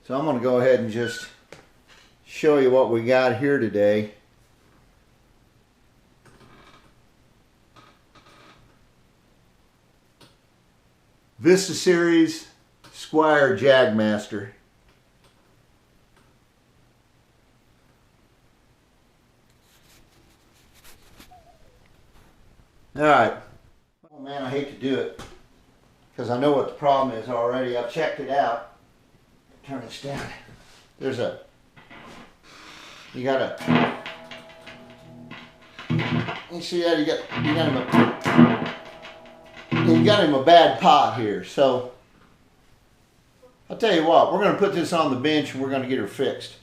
So I'm going to go ahead and just show you what we got here today. Vista Series Squier Jagmaster. Alright. Oh man, I hate to do it because I know what the problem is already. I've checked it out. Turn this down. There's a, you see that? You got him a bad pot here. So I'll tell you what, we're going to put this on the bench and we're going to get her fixed.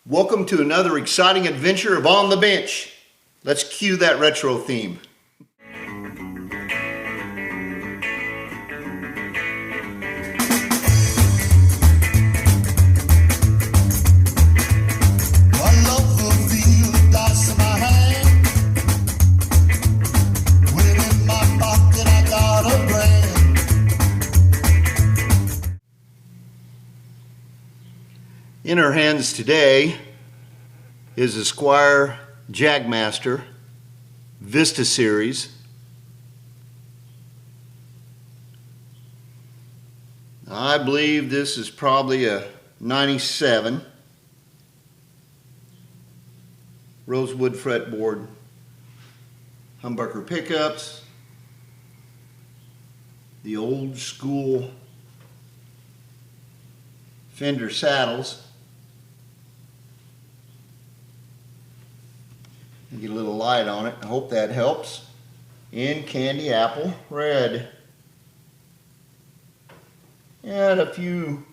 Welcome to another exciting adventure of On the Bench. Let's cue that retro theme. In our hands today is a Squier Jagmaster Vista Series. I believe this is probably a 97 rosewood fretboard, humbucker pickups, the old school fender saddles. Get a little light on it. I hope that helps. In candy apple red. And a few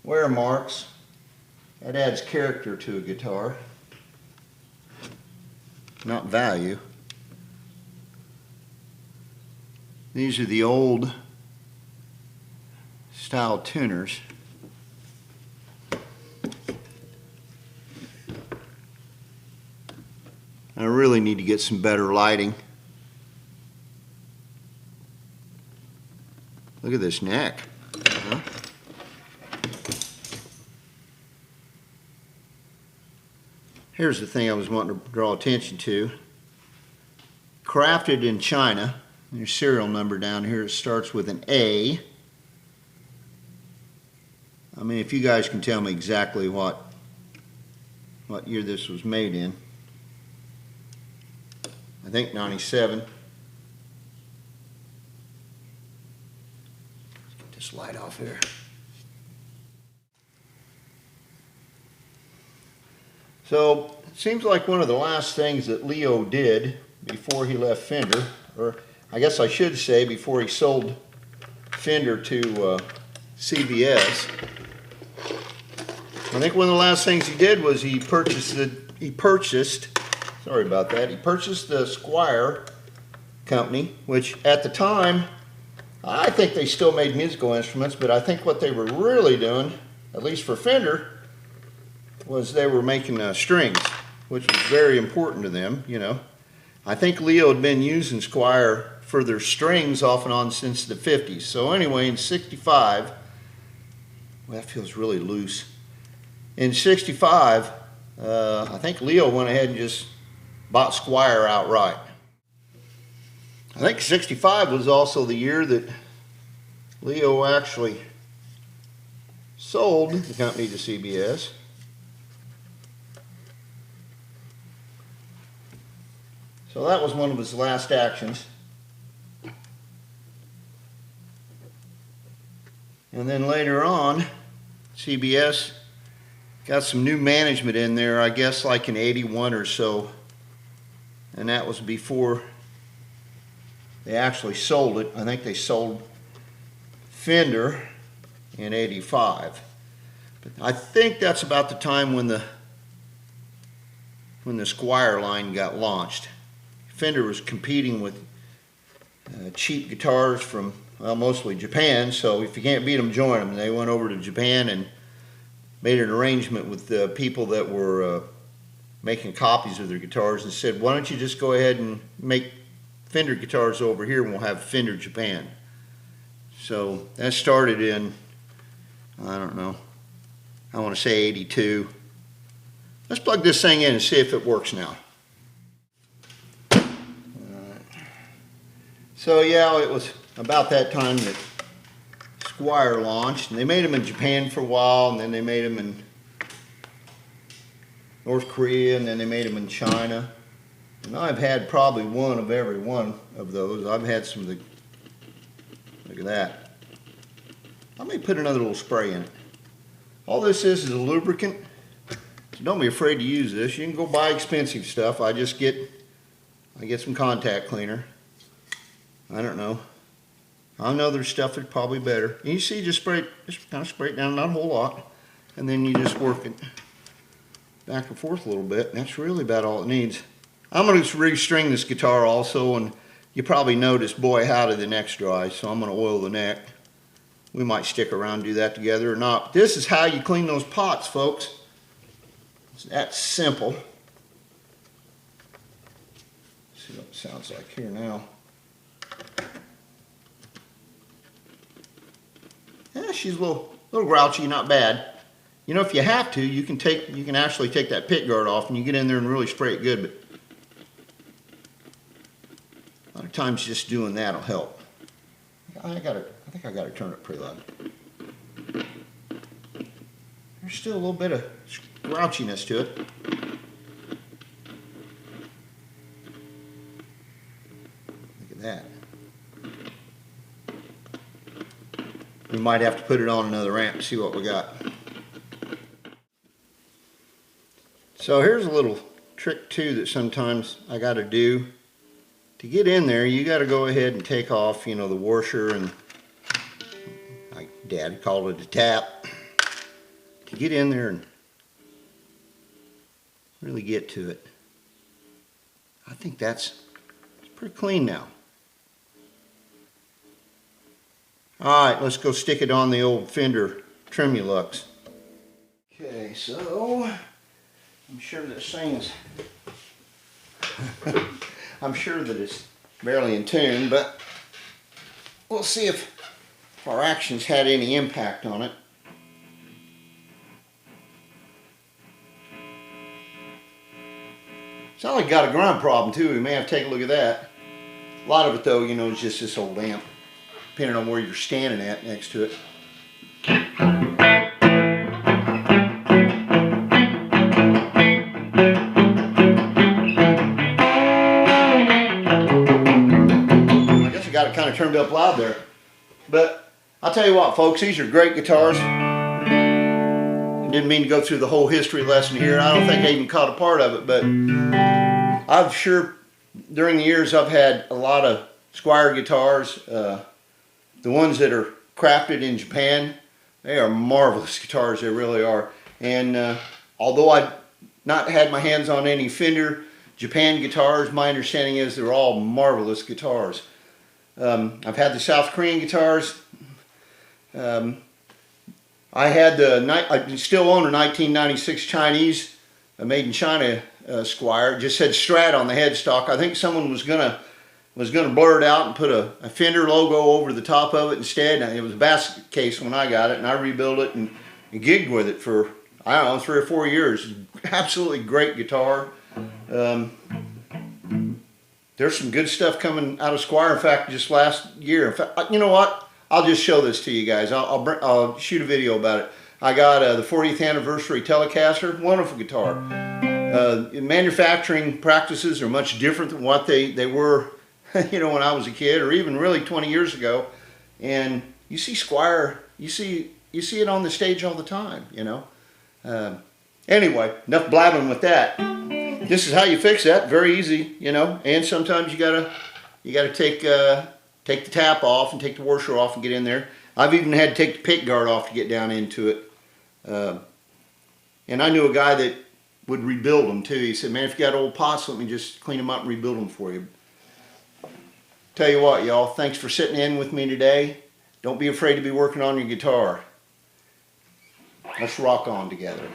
wear marks. That adds character to a guitar, not value. These are the old style tuners. I really need to get some better lighting. Look at this neck. Here's the thing I was wanting to draw attention to. Crafted in China. There's serial number down here. It starts with an A. I mean, if you guys can tell me exactly what year this was made in. I think 97. Let's get this light off here. So it seems like one of the last things that Leo did before he left Fender, or I guess I should say before he sold Fender to CBS. I think one of the last things he did was he purchased sorry about that. He purchased the Squier company, which at the time, I think they still made musical instruments, but I think what they were really doing, at least for Fender, was they were making strings, which was very important to them, you know. I think Leo had been using Squier for their strings off and on since the 50s. So anyway, in 65, well, that feels really loose. In 65, I think Leo went ahead and just bought Squier outright. I think 65 was also the year that Leo actually sold the company to CBS. So that was one of his last actions. And then later on, CBS got some new management in there, I guess like in 81 or so. And that was before they actually sold it. I think they sold Fender in 85. But I think that's about the time when the Squier line got launched. Fender was competing with cheap guitars from, well, mostly Japan, so if you can't beat them, join them. They went over to Japan and made an arrangement with the people that were making copies of their guitars and said, why don't you just go ahead and make Fender guitars over here and we'll have Fender Japan. So that started in I don't know. I want to say 82. Let's plug this thing in and see if it works now. So yeah, it was about that time that Squier launched, and they made them in Japan for a while, and then they made them in North Korea, and then they made them in China. And I've had probably one of every one of those. I've had some of the, look at that. I may put another little spray in it. All this is a lubricant, so don't be afraid to use this. You can go buy expensive stuff. I get some contact cleaner. I don't know. I know there's stuff that's probably better. And you see, just kind of spray it down, not a whole lot, and then you just work it back and forth a little bit. And that's really about all it needs. I'm going to restring this guitar also, and you probably noticed, boy, how did the neck's dry, so I'm going to oil the neck. We might stick around and do that together or not. This is how you clean those pots, folks. It's that simple. Let's see what it sounds like here now. Yeah, she's a little grouchy, not bad. You know, if you have to, you can actually take that pit guard off and you get in there and really spray it good, but a lot of times just doing that will help. I think I got to turn it pretty loud. There's still a little bit of grouchiness to it. Look at that. We might have to put it on another amp and see what we got. So here's a little trick too that sometimes I got to do. To get in there, you got to go ahead and take off, you know, the washer, and like Dad called it a tap. To get in there and really get to it. I think it's pretty clean now. Alright, let's go stick it on the old Fender Tremulux. Okay, so I'm sure this thing's I'm sure that it's barely in tune, but we'll see if our actions had any impact on it. Sounds like got a grind problem too. We may have to take a look at that. A lot of it though, you know, is just this old amp, depending on where you're standing at next to it. I guess I got it kind of turned up loud there. But I'll tell you what, folks, these are great guitars. Didn't mean to go through the whole history lesson here. I don't think I even caught a part of it, but I've sure, during the years, I've had a lot of Squier guitars. The ones that are crafted in Japan, they are marvelous guitars, they really are. And although I've not had my hands on any Fender Japan guitars, my understanding is they're all marvelous guitars. I've had the South Korean guitars. I still own a 1996 Chinese, made in China Squier. It just said Strat on the headstock. I think someone was gonna blur it out and put a Fender logo over the top of it instead. It was a basket case when I got it, and I rebuilt it and gigged with it for, I don't know, 3 or 4 years. Absolutely great guitar. There's some good stuff coming out of Squier. In fact, just last year. In fact, you know what? I'll just show this to you guys. I'll shoot a video about it. I got the 40th anniversary Telecaster. Wonderful guitar. Manufacturing practices are much different than what they were, you know, when I was a kid, or even really 20 years ago. And you see Squier, you see it on the stage all the time, you know. Anyway, enough blabbing with that. This is how you fix that. Very easy, you know. And sometimes you gotta take the tap off and take the washer off and get in there. I've even had to take the pick guard off to get down into it. And I knew a guy that would rebuild them too. He said, man, if you got old pots, let me just clean them up and rebuild them for you. Tell you what, y'all, thanks for sitting in with me today. Don't be afraid to be working on your guitar. Let's rock on together.